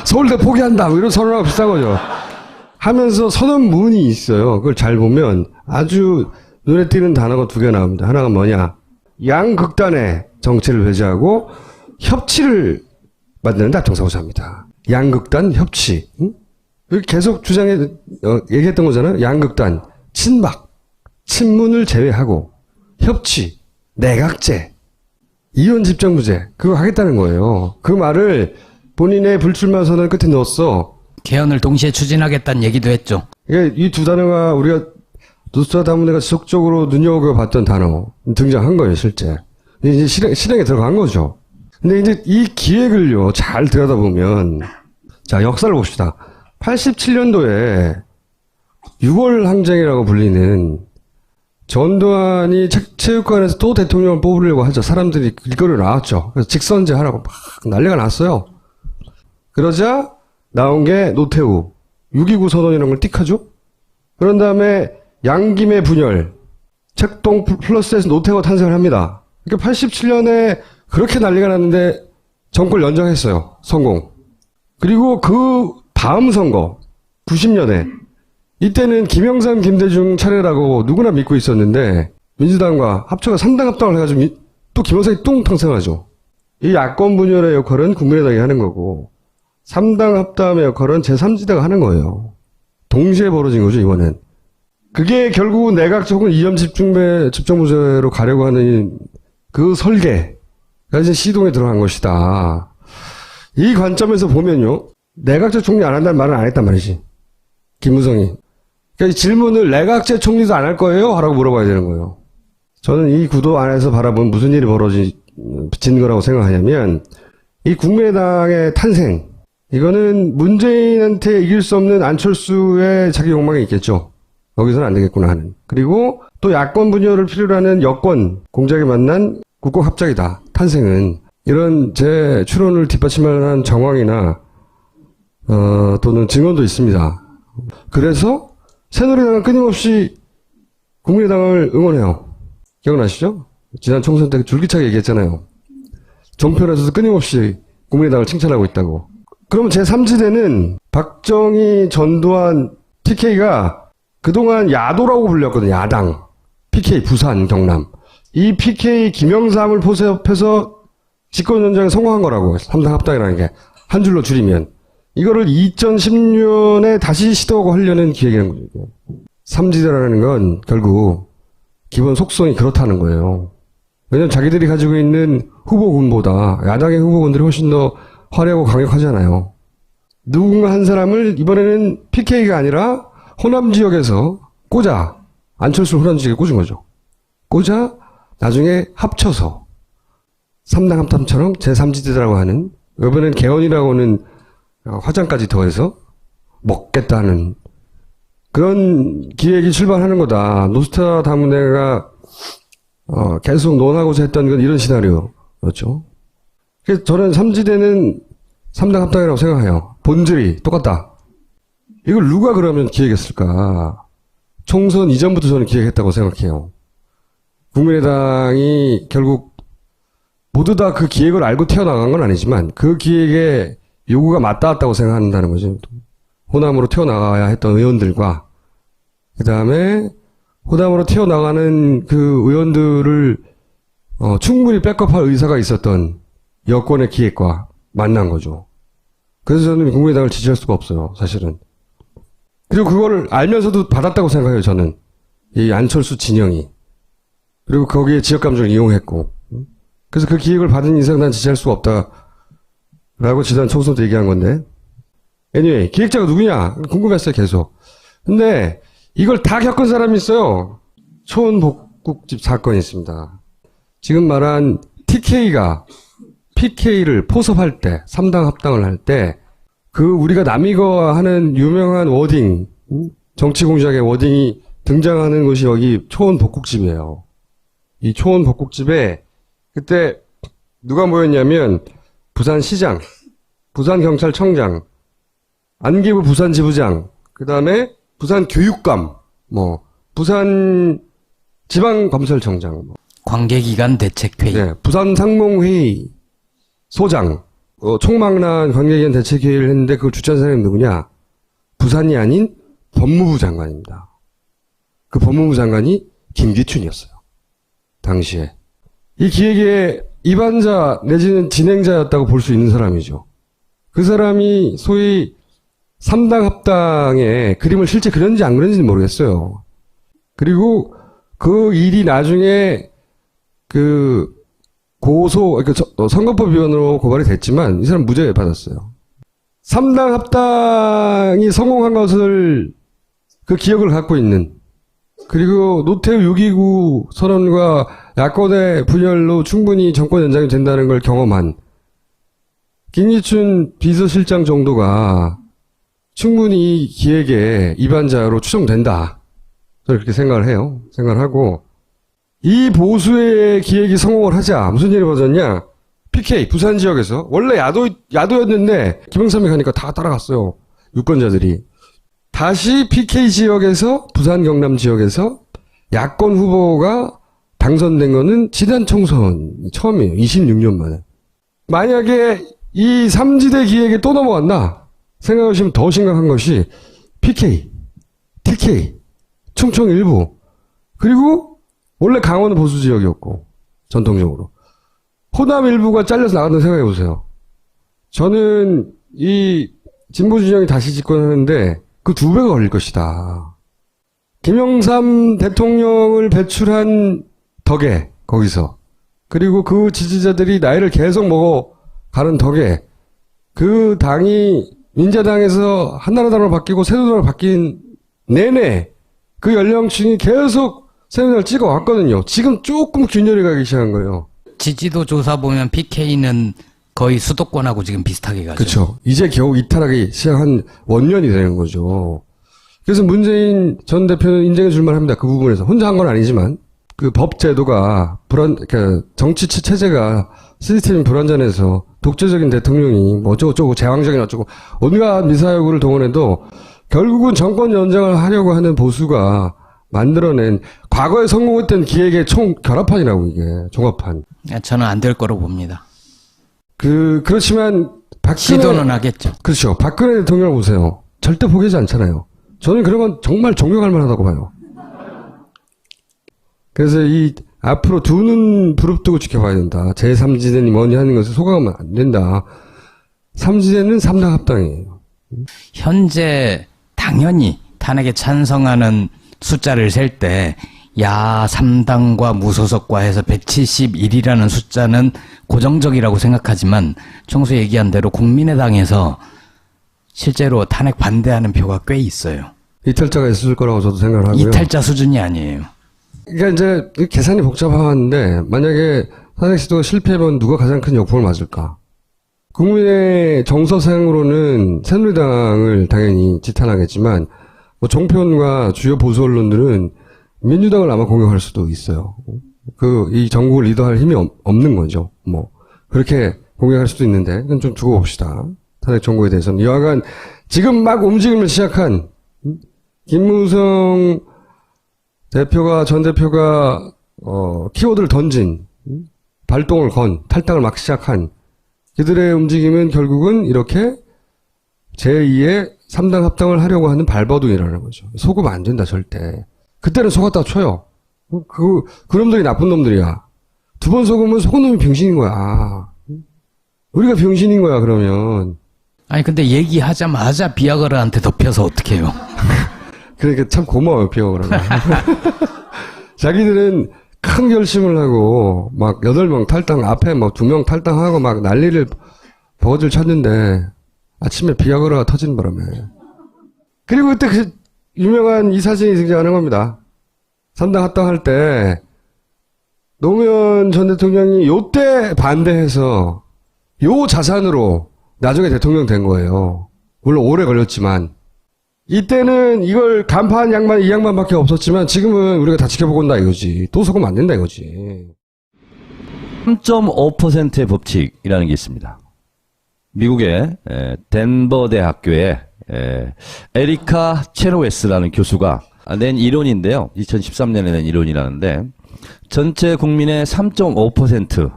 서울대 포기한다. 뭐 이런 선언하고 비슷한 거죠. 하면서 선언문이 있어요. 그걸 잘 보면 아주 눈에 띄는 단어가 두 개 나옵니다. 하나가 뭐냐. 양극단의 정체를 배제하고 협치를 만드는 데 앞장서고자 합니다. 양극단 협치. 응? 계속 얘기했던 거잖아요. 양극단, 친박, 친문을 제외하고 협치, 내각제, 이원 집정부제 그거 하겠다는 거예요. 그 말을 본인의 불출마 선언 끝에 넣었어. 개헌을 동시에 추진하겠다는 얘기도 했죠. 이 두 단어가 우리가 노스트라다무스가 지속적으로 눈여겨봤던 단어 등장한 거예요, 실제. 이제 실행에 들어간 거죠. 근데 이제 이 기획을요, 잘 들여다보면, 자, 역사를 봅시다. 87년도에 6월 항쟁이라고 불리는 전두환이 체육관에서 또 대통령을 뽑으려고 하죠. 사람들이 길거리로 나왔죠. 그래서 직선제 하라고 막 난리가 났어요. 그러자 나온 게 노태우 6.29 선언이라는 걸 띡 하죠. 그런 다음에 양김의 분열, 책동 플러스에서 노태우가 탄생을 합니다. 그러니까 87년에 그렇게 난리가 났는데 정권 연장했어요. 성공. 그리고 그 다음 선거 90년에 이때는 김영삼, 김대중 차례라고 누구나 믿고 있었는데 민주당과 합쳐가 3당 합당을 해가지고 또 김영삼이 뚱 탄생하죠. 이 야권 분열의 역할은 국민의당이 하는 거고 3당 합당의 역할은 제3지대가 하는 거예요. 동시에 벌어진 거죠, 이번엔. 그게 결국은 내각제 혹은 이념 집정부제로 가려고 하는 그 설계가 이제 시동에 들어간 것이다. 이 관점에서 보면요. 내각제 총리 안 한다는 말은 안 했단 말이지. 김무성이. 그러니까 이 질문을 내각제 총리도 안 할 거예요? 하라고 물어봐야 되는 거예요. 저는 이 구도 안에서 바라보면 무슨 일이 벌어진 거라고 생각하냐면 이 국민의당의 탄생 이거는 문재인한테 이길 수 없는 안철수의 자기 욕망이 있겠죠. 여기서는 안 되겠구나 하는. 그리고 또 야권 분열을 필요로 하는 여권 공작에 만난 국공합작이다. 탄생은. 이런 제 추론을 뒷받침할 만한 정황이나 또는 증언도 있습니다. 그래서 새누리당은 끊임없이 국민의당을 응원해요. 기억나시죠? 지난 총선 때 줄기차게 얘기했잖아요. 종편에서도 끊임없이 국민의당을 칭찬하고 있다고. 그러면 제3지대는 박정희, 전두환, TK가 그동안 야도라고 불렸거든요. 야당. PK, 부산, 경남. 이 PK 김영삼을 포섭해서 집권연장에 성공한 거라고. 3당 합당이라는 게. 한 줄로 줄이면. 이거를 2010년에 다시 시도하고 하려는 기획이라는 거죠. 3지대라는 건 결국 기본 속성이 그렇다는 거예요. 왜냐면 자기들이 가지고 있는 후보군보다 야당의 후보군들이 훨씬 더 화려하고 강력하잖아요. 누군가 한 사람을 이번에는 PK가 아니라 호남 지역에서 꽂아. 안철수를 호남 지역에 꽂은 거죠. 꽂아 나중에 합쳐서 3당 합tam처럼 제3지대라고 하는 이번엔 개헌이라고는 화장까지 더해서 먹겠다는 그런 기획이 출발하는 거다. 노스트라다무스가 계속 논하고자 했던 건 이런 시나리오였죠. 그래서 저는 3지대는 3당 합당이라고 생각해요. 본질이 똑같다. 이걸 누가 그러면 기획했을까? 총선 이전부터 저는 기획했다고 생각해요. 국민의당이 결국 모두 다 그 기획을 알고 태어나간 건 아니지만 그 기획에 요구가 맞닿았다고 생각한다는 거죠. 호남으로 튀어나가야 했던 의원들과 그 다음에 호남으로 튀어나가는 그 의원들을 충분히 백업할 의사가 있었던 여권의 기획과 만난 거죠. 그래서 저는 국민의당을 지지할 수가 없어요. 사실은. 그리고 그거를 알면서도 받았다고 생각해요. 저는. 이 안철수 진영이. 그리고 거기에 지역감정을 이용했고. 그래서 그 기획을 받은 이상 난 지지할 수가 없다. 라고 지난 총선 때 얘기한 건데. anyway, 기획자가 누구냐? 궁금했어요, 계속. 근데 이걸 다 겪은 사람이 있어요. 초원복국집 사건이 있습니다. 지금 말한 TK가 PK를 포섭할 때, 3당 합당을 할 때, 그 우리가 남이거 하는 유명한 워딩, 정치 공작의 워딩이 등장하는 곳이 여기 초원복국집이에요. 이 초원복국집에 그때 누가 모였냐면 부산시장, 부산경찰청장, 안기부 부산지부장, 그 다음에 부산교육감, 부산지방검찰청장, 관계기관 대책회의, 네, 부산상공회의 소장, 총망라한 관계기관 대책회의를 했는데 그걸 주최한 사람이 누구냐? 부산이 아닌 법무부 장관입니다. 그 법무부 장관이 김기춘이었어요. 당시에. 이 기획의 입안자 내지는 진행자였다고 볼 수 있는 사람이죠. 그 사람이 소위 3당 합당의 그림을 실제 그렸는지 안 그렸는지는 모르겠어요. 그리고 그 일이 나중에 그 그러니까 선거법 위반으로 고발이 됐지만 이 사람 무죄 받았어요. 3당 합당이 성공한 것을 그 기억을 갖고 있는, 그리고 노태우 6.29 선언과 야권의 분열로 충분히 정권 연장이 된다는 걸 경험한 김기춘 비서실장 정도가 충분히 이 기획의 입안자로 추정된다. 저는 그렇게 생각을 해요. 생각을 하고, 이 보수의 기획이 성공을 하자 무슨 일이 벌어졌냐? PK 부산 지역에서 원래 야도였는데 김영삼이 가니까 다 따라갔어요. 유권자들이. 다시 PK 지역에서 부산 경남 지역에서 야권 후보가 당선된 거는 지난 총선 처음이에요. 26년 만에. 만약에 이 삼지대 기획에 또 넘어간다 생각하시면 더 심각한 것이 PK, TK, 충청 일부, 그리고 원래 강원은 보수 지역이었고 전통적으로 호남 일부가 잘려서 나간다고 생각해 보세요. 저는 이 진보 진영이 다시 집권하는데 그 2배가 걸릴 것이다. 김영삼 대통령을 배출한 덕에 거기서, 그리고 그 지지자들이 나이를 계속 먹어가는 덕에 그 당이 민자당에서 한나라당으로 바뀌고 새누리당으로 바뀐 내내 그 연령층이 계속 새누리당을 찍어왔거든요. 지금 조금 균열이 가기 시작한 거예요. 지지도 조사 보면 PK는 거의 수도권하고 지금 비슷하게 가죠. 그렇죠. 이제 겨우 이탈하기 시작한 원년이 되는 거죠. 그래서 문재인 전 대표는 인정해 줄 만합니다. 그 부분에서. 혼자 한 건 아니지만 그 법 제도가 그러니까 정치 체제가 시스템이 불완전해서 독재적인 대통령이 뭐 어쩌고저쩌고 제왕적인 어쩌고 온갖 미사여구를 동원해도 결국은 정권 연장을 하려고 하는 보수가 만들어낸 과거에 성공했던 기획의 총 결합판이라고, 이게 종합판. 저는 안 될 거로 봅니다. 그렇지만 박근혜, 시도는 하겠죠. 그렇죠. 박근혜 대통령을 보세요. 절대 포기하지 않잖아요. 저는 그런 건 정말 존경할 만하다고 봐요. 그래서 이 앞으로 두 눈 부릅뜨고 지켜봐야 된다. 제3지대니 뭐니 하는 것을 속아가면 안 된다. 3지대는 3당 합당이에요. 현재 당연히 탄핵에 찬성하는 숫자를 셀 때 야 3당과 무소속과 해서 171이라는 숫자는 고정적이라고 생각하지만 청소 얘기한 대로 국민의당에서 실제로 탄핵 반대하는 표가 꽤 있어요. 이탈자가 있을 거라고 저도 생각을 하고요. 이탈자 수준이 아니에요. 그러니까 이제 계산이 복잡한데 만약에 탄핵 시도가 실패하면 누가 가장 큰 역풍을 맞을까? 국민의 정서상으로는 새누리당을 당연히 지탄하겠지만 뭐 종편과 주요 보수 언론들은 민주당을 아마 공격할 수도 있어요. 이 정국을 리더할 힘이 없는 거죠. 뭐 그렇게 공격할 수도 있는데 그건 좀 두고 봅시다. 탄핵 정국에 대해서는 여하간 지금 막 움직임을 시작한 김무성 대표가 전 대표가 키워드를 던진 발동을 건 탈당을 막 시작한 그들의 움직임은 결국은 이렇게 제2의 3당 합당을 하려고 하는 발버둥이라는 거죠. 속으면 안 된다 절대. 그때는 속았다 쳐요. 그놈들이 나쁜 놈들이야. 2번 속으면 속은 놈이 병신인 거야. 우리가 병신인 거야 그러면. 아니 근데 얘기하자마자 비아그라한테 덮여서 어떡해요. 그러니까 참 고마워요 비아그라가. 자기들은 큰 결심을 하고 막 8명 탈당 앞에 뭐 2명 탈당하고 막 난리를 버거지를 찾는데 아침에 비아그라가 터지는 바람에. 그리고 그때 그 유명한 이 사진이 등장하는 겁니다. 3당 합당할 때 노무현 전 대통령이 요때 반대해서 요 자산으로 나중에 대통령 된 거예요. 물론 오래 걸렸지만 이때는 이걸 간파한 양반 이 양반밖에 없었지만 지금은 우리가 다 지켜보고 온다 이거지. 또 속으면 안 된다 이거지. 3.5%의 법칙이라는 게 있습니다. 미국의 덴버 대학교의 에리카 체로웨스라는 교수가 낸 이론인데요. 2013년에 낸 이론이라는데 전체 국민의 3.5%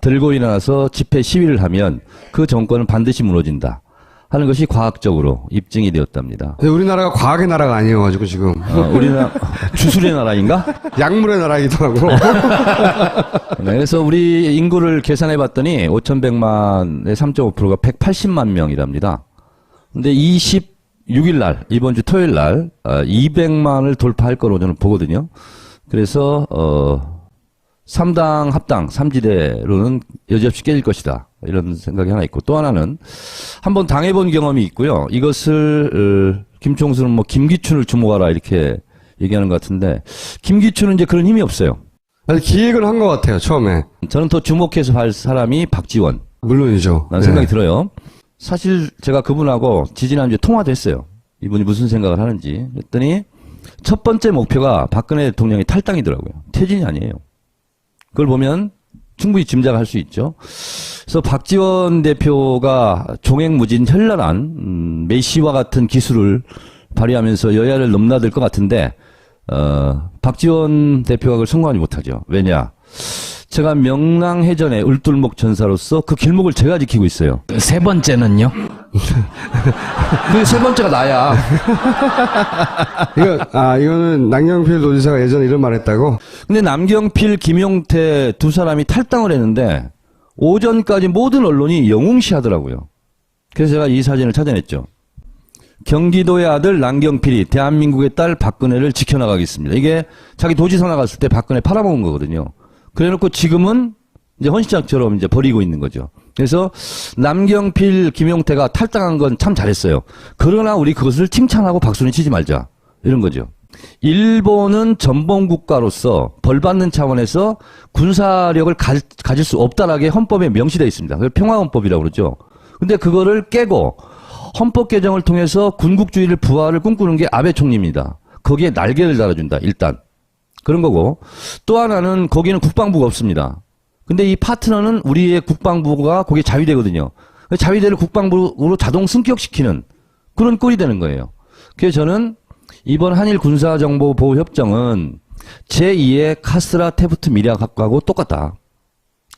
들고 일어나서 집회 시위를 하면 그 정권은 반드시 무너진다 하는 것이 과학적으로 입증이 되었답니다. 근데 우리나라가 과학의 나라가 아니어가지고 지금 우리나라 주술의 나라인가? 약물의 나라이기도 하고. 네, 그래서 우리 인구를 계산해 봤더니 5,100만의 3.5%가 180만 명이랍니다. 근데 26일 날, 이번 주 토요일 날 200만을 돌파할 거로 저는 보거든요. 그래서 3당 합당 3지대로는 여지없이 깨질 것이다. 이런 생각이 하나 있고, 또 하나는 한번 당해본 경험이 있고요. 이것을 김총수는 뭐 김기춘을 주목하라 이렇게 얘기하는 것 같은데, 김기춘은 이제 그런 힘이 없어요. 아니, 기획을 한 것 같아요, 처음에. 저는 더 주목해서 할 사람이 박지원 물론이죠. 라는 생각이 들어요. 사실 제가 그분하고 지지난주에 통화도 했어요. 이분이 무슨 생각을 하는지. 그랬더니 첫 번째 목표가 박근혜 대통령이 탈당이더라고요. 퇴진이 아니에요. 그걸 보면 충분히 짐작할 수 있죠. 그래서 박지원 대표가 종횡무진 현란한 메시와 같은 기술을 발휘하면서 여야를 넘나들 것 같은데 박지원 대표가 그걸 성공하지 못하죠. 왜냐? 제가 명랑해전의 울돌목 전사로서 그 길목을 제가 지키고 있어요. 세 번째는요? 그 세 번째가 나야. 이거는 남경필 도지사가 예전에 이런 말 했다고? 근데 남경필, 김용태 두 사람이 탈당을 했는데 오전까지 모든 언론이 영웅시하더라고요. 그래서 제가 이 사진을 찾아냈죠. 경기도의 아들 남경필이 대한민국의 딸 박근혜를 지켜나가겠습니다. 이게 자기 도지사 나갔을 때 박근혜 팔아먹은 거거든요. 그래놓고 지금은 이제 헌시장처럼 이제 버리고 있는 거죠. 그래서 남경필, 김용태가 탈당한 건 참 잘했어요. 그러나 우리 그것을 칭찬하고 박수는 치지 말자. 이런 거죠. 일본은 전범국가로서 벌받는 차원에서 군사력을 가질 수 없다라게 헌법에 명시되어 있습니다. 그걸 평화헌법이라고 그러죠. 근데 그거를 깨고 헌법 개정을 통해서 군국주의를 부활을 꿈꾸는 게 아베 총리입니다. 거기에 날개를 달아준다. 일단. 그런 거고. 또 하나는 거기는 국방부가 없습니다. 근데 이 파트너는 우리의 국방부가 거기에 자위대거든요. 자위대를 국방부로 자동 승격시키는 그런 꼴이 되는 거예요. 그래서 저는 이번 한일 군사정보보호협정은 제2의 카스라 테프트 미략학과하고 똑같다.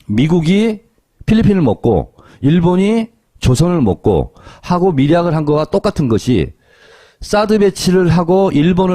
미국이 필리핀을 먹고 일본이 조선을 먹고 하고 미략을 한 거와 똑같은 것이 사드 배치를 하고 일본을